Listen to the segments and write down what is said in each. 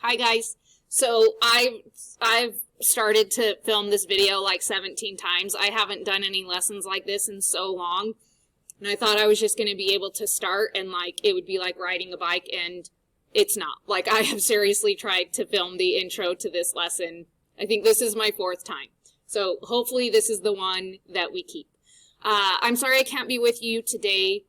Hi guys. So I've started to film this video like 17 times. I haven't done any lessons like this in so long. And I thought I was just going to be able to start and like it would be like riding a bike, and it's not. Like, I have seriously tried to film the intro to this lesson. I think this is my 4th time. So hopefully this is the one that we keep. I'm sorry I can't be with you today.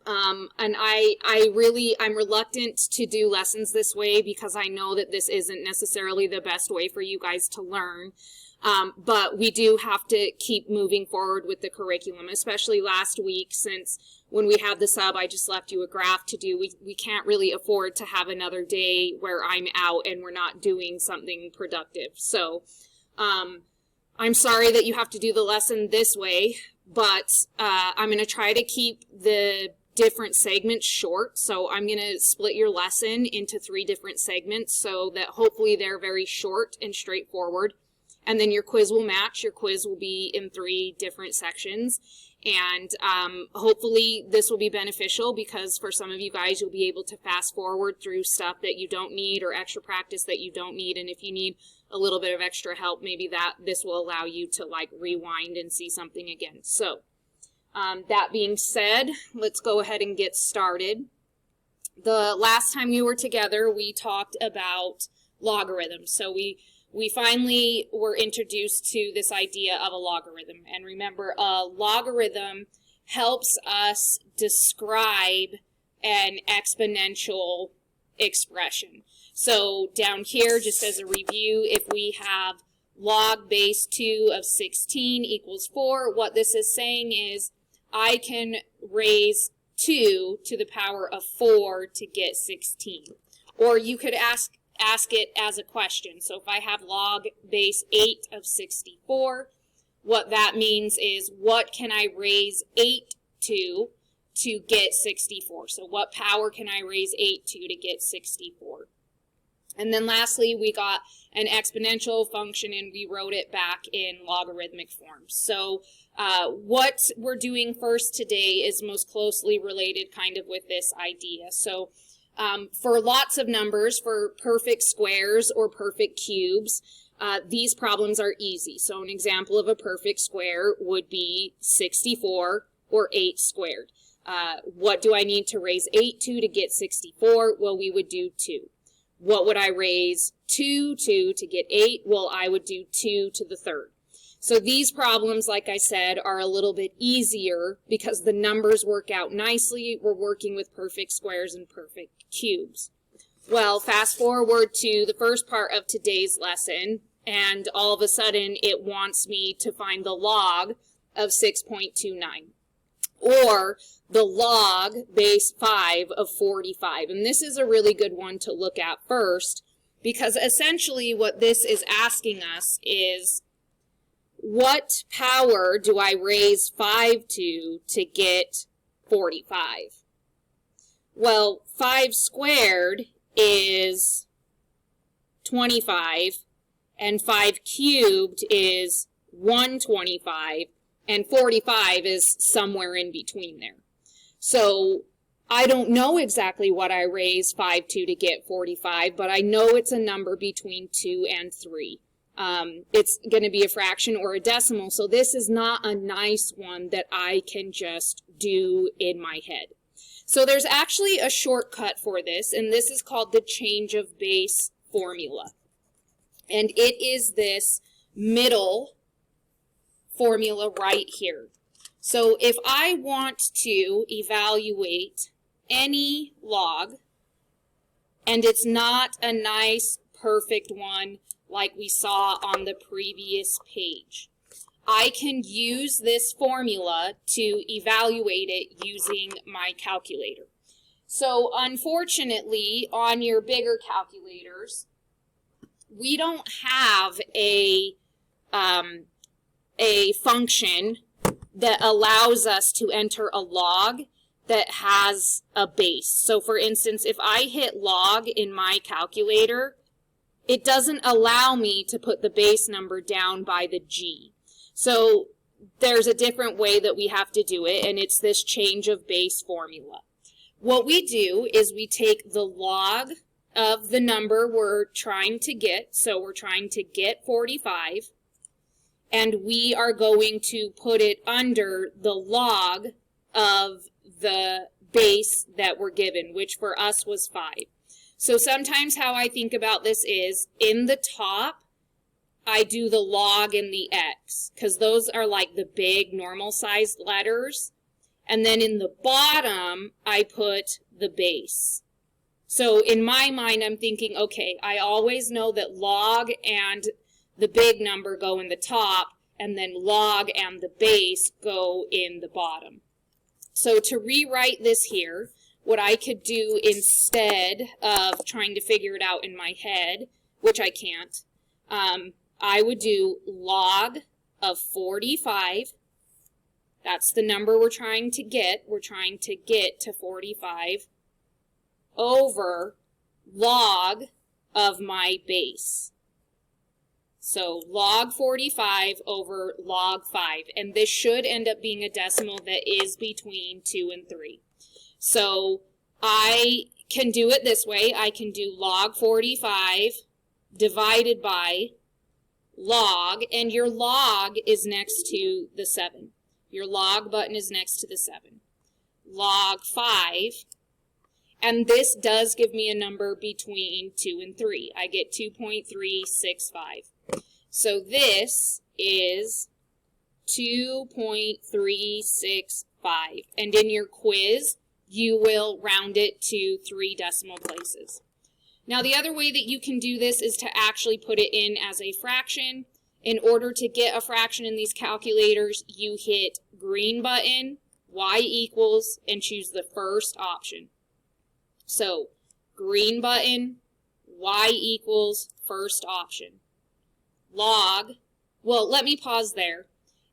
And I'm reluctant to do lessons this way because I know that this isn't necessarily the best way for you guys to learn. But we do have to keep moving forward with the curriculum, especially last week, since when we had the sub, I just left you a graph to do. We can't really afford to have another day where I'm out and we're not doing something productive. So I'm sorry that you have to do the lesson this way, but I'm going to try to keep the different segments short. So I'm going to split your lesson into 3 different segments so that hopefully they're very short and straightforward. And then your quiz will match. Your quiz will be in 3 different sections. And hopefully this will be beneficial because for some of you guys, you'll be able to fast forward through stuff that you don't need or extra practice that you don't need. And if you need a little bit of extra help, maybe this will allow you to like rewind and see something again. So that being said, let's go ahead and get started. The last time we were together, we talked about logarithms. So we finally were introduced to this idea of a logarithm. And remember, a logarithm helps us describe an exponential expression. So down here, just as a review, if we have log base 2 of 16 equals 4, what this is saying is I can raise 2 to the power of 4 to get 16. Or you could ask it as a question. So if I have log base 8 of 64, what that means is what can I raise 8 to get 64? So what power can I raise 8 to get 64? And then lastly, we got an exponential function and we wrote it back in logarithmic form. So what we're doing first today is most closely related kind of with this idea. So for lots of numbers, for perfect squares or perfect cubes, these problems are easy. So an example of a perfect square would be 64 or 8 squared. What do I need to raise 8 to get 64? Well, we would do 2. What would I raise 2 to get 8? Well, I would do 2 to the 3rd. So these problems, like I said, are a little bit easier because the numbers work out nicely. We're working with perfect squares and perfect cubes. Well, fast forward to the first part of today's lesson, and all of a sudden it wants me to find the log of 6.29. Or the log base 5 of 45. And this is a really good one to look at first because essentially what this is asking us is what power do I raise 5 to get 45? Well, 5 squared is 25 and 5 cubed is 125. And 45 is somewhere in between there. So I don't know exactly what I raise 5 to get 45, but I know it's a number between 2 and 3. It's going to be a fraction or a decimal, so this is not a nice one that I can just do in my head. So there's actually a shortcut for this, and this is called the change of base formula. And it is this middle formula right here. So if I want to evaluate any log, and it's not a nice perfect one like we saw on the previous page, I can use this formula to evaluate it using my calculator. So unfortunately, on your bigger calculators, we don't have a function that allows us to enter a log that has a base. So for instance, if I hit log in my calculator, it doesn't allow me to put the base number down by the G. So there's a different way that we have to do it, and it's this change of base formula. What we do is we take the log of the number we're trying to get. So we're trying to get 45. And we are going to put it under the log of the base that we're given, which for us was 5. So sometimes how I think about this is, in the top, I do the log and the x, because those are like the big normal-sized letters. And then in the bottom, I put the base. So in my mind, I'm thinking, okay, I always know that log and the big number go in the top, and then log and the base go in the bottom. So to rewrite this here, what I could do instead of trying to figure it out in my head, which I can't, I would do log of 45. That's the number we're trying to get. We're trying to get to 45 over log of my base. So log 45 over log 5. And this should end up being a decimal that is between 2 and 3. So I can do it this way. I can do log 45 divided by log, and your log is next to the 7. Your log button is next to the 7. Log 5, and this does give me a number between 2 and 3. I get 2.365. So this is 2.365. And in your quiz, you will round it to 3 decimal places. Now, the other way that you can do this is to actually put it in as a fraction. In order to get a fraction in these calculators, you hit green button, y equals, and choose the first option. So, green button, y equals, first option. Log, well, let me pause there.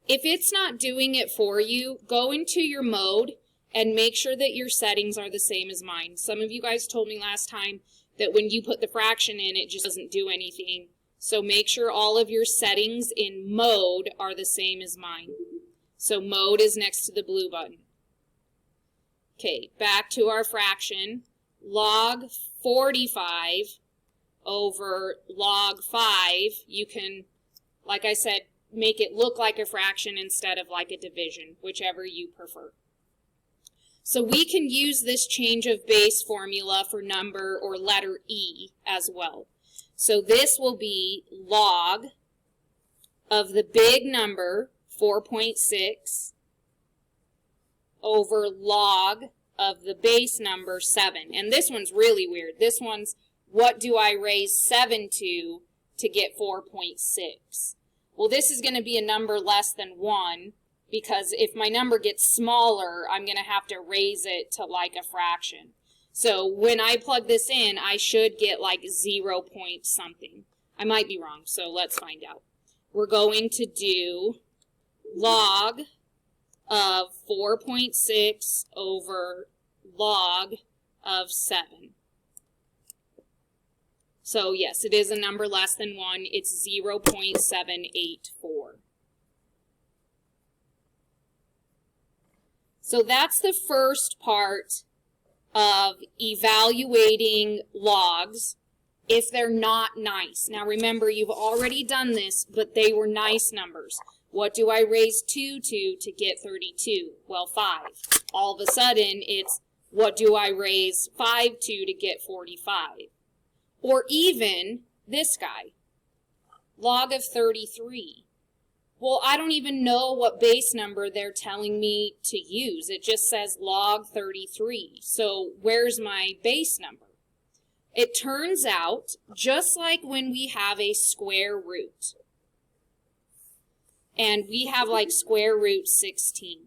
If it's not doing it for you, go into your mode and make sure that your settings are the same as mine. Some of you guys told me last time that when you put the fraction in, it just doesn't do anything. So make sure all of your settings in mode are the same as mine. So mode is next to the blue button. Okay, back to our fraction. Log 45 over log 5, you can, like I said, make it look like a fraction instead of like a division, whichever you prefer. So we can use this change of base formula for number or letter E as well. So this will be log of the big number, 4.6, over log of the base number, 7. And this one's really weird. This one's, what do I raise 7 to get 4.6? Well, this is going to be a number less than 1, because if my number gets smaller, I'm going to have to raise it to like a fraction. So when I plug this in, I should get like 0 point something. I might be wrong, so let's find out. We're going to do log of 4.6 over log of 7. So yes, it is a number less than 1. It's 0.784. So that's the first part of evaluating logs if they're not nice. Now remember, you've already done this, but they were nice numbers. What do I raise 2 to get 32? Well, 5. All of a sudden, it's what do I raise 5 to get 45? Or even this guy, log of 33. Well, I don't even know what base number they're telling me to use. It just says log 33. So where's my base number? It turns out, just like when we have a square root, and we have like square root 16,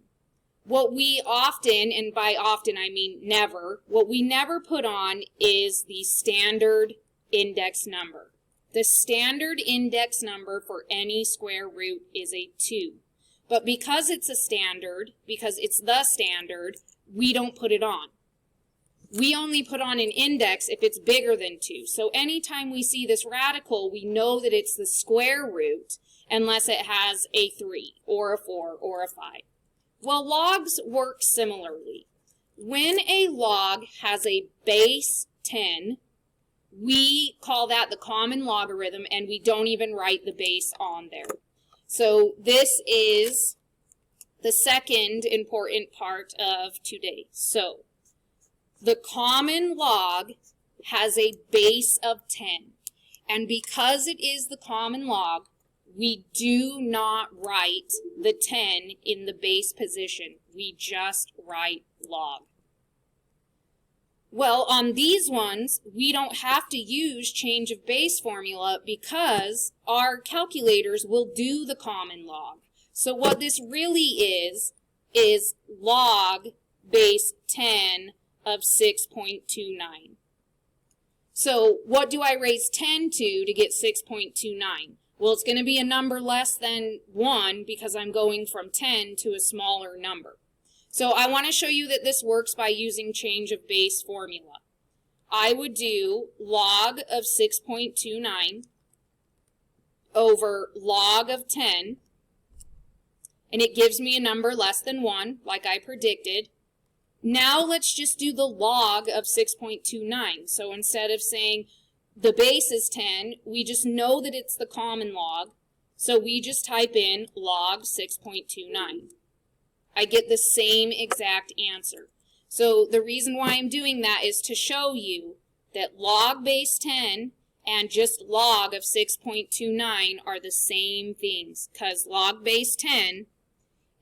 what we often, and by often I mean never, what we never put on is the standard index number. The standard index number for any square root is a 2. But because it's a standard, because it's the standard, we don't put it on. We only put on an index if it's bigger than 2. So anytime we see this radical, we know that it's the square root unless it has a 3 or a 4 or a 5. Well, logs work similarly. When a log has a base 10, we call that the common logarithm, and we don't even write the base on there. So this is the second important part of today. So the common log has a base of 10. And because it is the common log, we do not write the 10 in the base position. We just write log. Well, on these ones, we don't have to use change of base formula because our calculators will do the common log. So what this really is log base 10 of 6.29. So what do I raise 10 to get 6.29? Well, it's going to be a number less than 1 because I'm going from 10 to a smaller number. So I want to show you that this works by using change of base formula. I would do log of 6.29 over log of 10, and it gives me a number less than 1, like I predicted. Now let's just do the log of 6.29. So instead of saying the base is 10, we just know that it's the common log, so we just type in log 6.29. I get the same exact answer. So the reason why I'm doing that is to show you that log base 10 and just log of 6.29 are the same things, because log base 10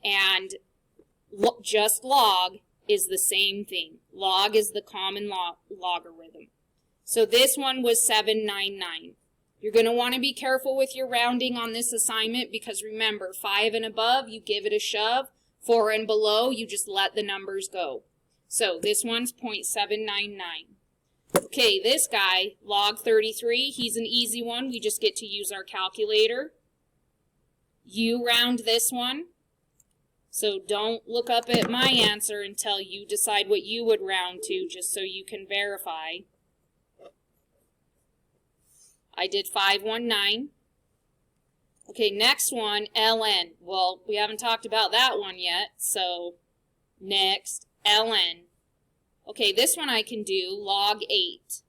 and just log is the same thing. Log is the common logarithm. So this one was 799. You're going to want to be careful with your rounding on this assignment because remember, 5 and above, you give it a shove. 4 and below, you just let the numbers go. So this one's 0.799. Okay, this guy, log 33, he's an easy one. We just get to use our calculator. You round this one. So don't look up at my answer until you decide what you would round to, just so you can verify. I did 519. Okay, next one, ln. Well, we haven't talked about that one yet, so next, ln. Okay, this one I can do, log 8.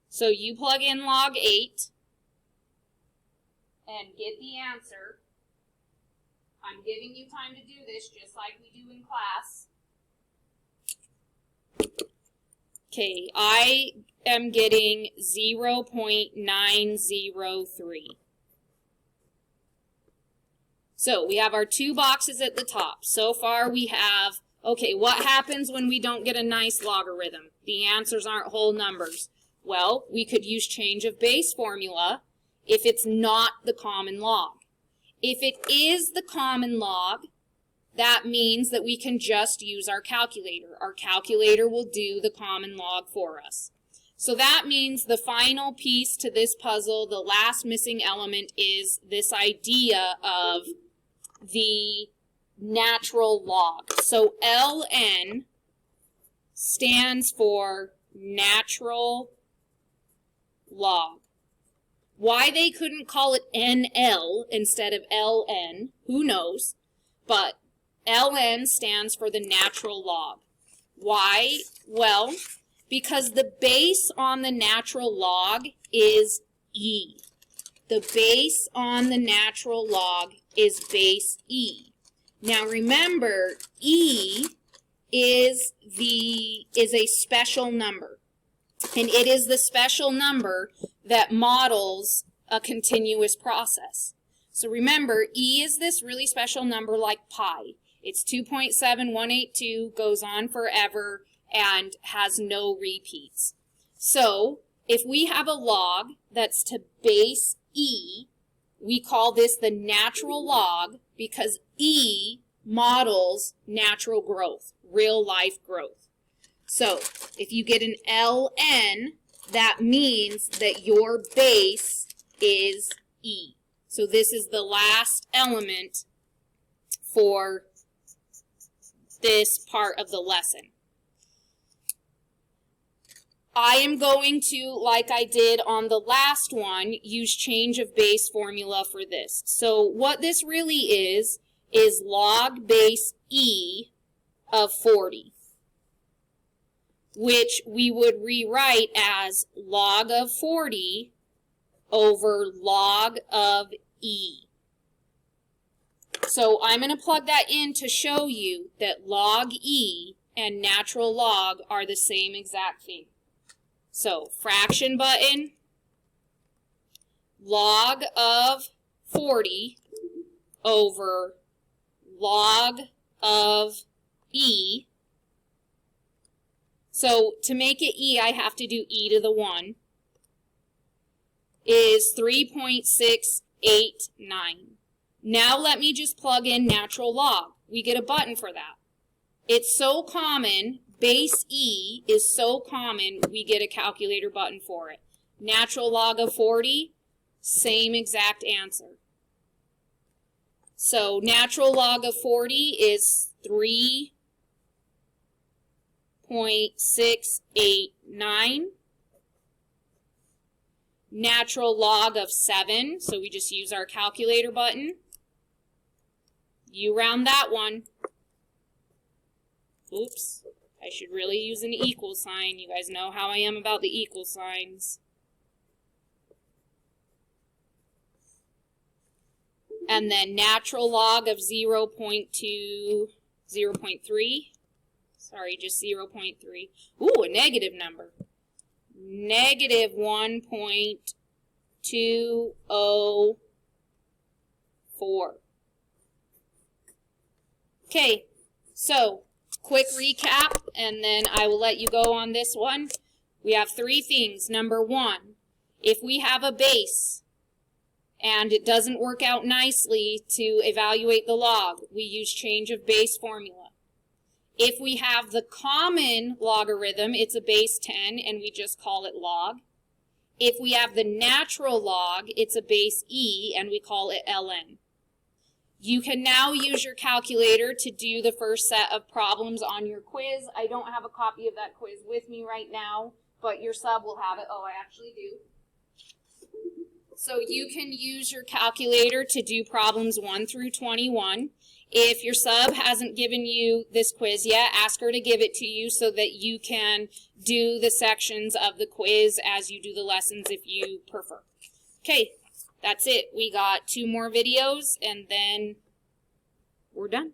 So you plug in log 8 and get the answer. I'm giving you time to do this just like we do in class. Okay, I am getting 0.903. So we have our two boxes at the top. So far we have, okay, what happens when we don't get a nice logarithm? The answers aren't whole numbers. Well, we could use change of base formula if it's not the common log. If it is the common log, that means that we can just use our calculator. Our calculator will do the common log for us. So that means the final piece to this puzzle, the last missing element, is this idea of the natural log. So ln stands for natural log. Why they couldn't call it NL instead of LN, who knows? But ln stands for the natural log. Why? Well, because the base on the natural log is E. The base on the natural log is base E. Now remember, E is a special number. And it is the special number that models a continuous process. So remember, E is this really special number like pi. It's 2.7182, goes on forever, and has no repeats. So if we have a log that's to base E, we call this the natural log because E models natural growth, real life growth. So if you get an ln, that means that your base is E. So this is the last element for this part of the lesson. I am going to, like I did on the last one, use change of base formula for this. So what this really is log base E of 40. which we would rewrite as log of 40 over log of E. So I'm going to plug that in to show you that log E and natural log are the same exact thing. So fraction button, log of 40 over log of E. So to make it E, I have to do e to the 1, is 3.689. Now let me just plug in natural log. We get a button for that. It's so common, base E is so common, we get a calculator button for it. Natural log of 40, same exact answer. So natural log of 40 is 3.689. Natural log of 7, so we just use our calculator button. You round that one. Oops, I should really use an equal sign. You guys know how I am about the equal signs. And then natural log of 0.3. Sorry, just 0.3. Ooh, a negative number. Negative 1.204. Okay, so quick recap, and then I will let you go on this one. We have 3 things. Number 1, if we have a base and it doesn't work out nicely to evaluate the log, we use change of base formula. If we have the common logarithm, it's a base 10, and we just call it log. If we have the natural log, it's a base E, and we call it ln. You can now use your calculator to do the first set of problems on your quiz. I don't have a copy of that quiz with me right now, but your sub will have it. Oh, I actually do. So you can use your calculator to do problems 1 through 21. If your sub hasn't given you this quiz yet, ask her to give it to you so that you can do the sections of the quiz as you do the lessons if you prefer. Okay, that's it. We got 2 more videos and then we're done.